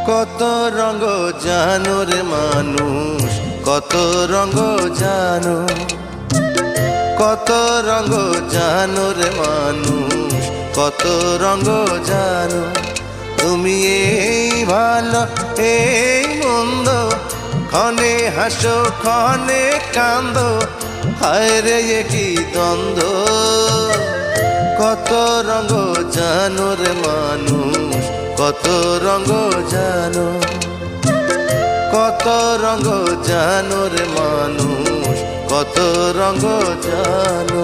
কত রঙ জানো রে মানুষ, কত রঙ জানো, কত রঙ জানো রে মানুষ, কত রঙ জানো। তুমি এই ভালো এই মন্দ, ক্ষণে হাসো ক্ষণে কান্দো, হায় রে এ কি দ্বন্দ্ব। কত রঙ জানো রে মানুষ, কত রঙ জানো, কত রঙ জানো রে মানুষ, কত রঙ জানো।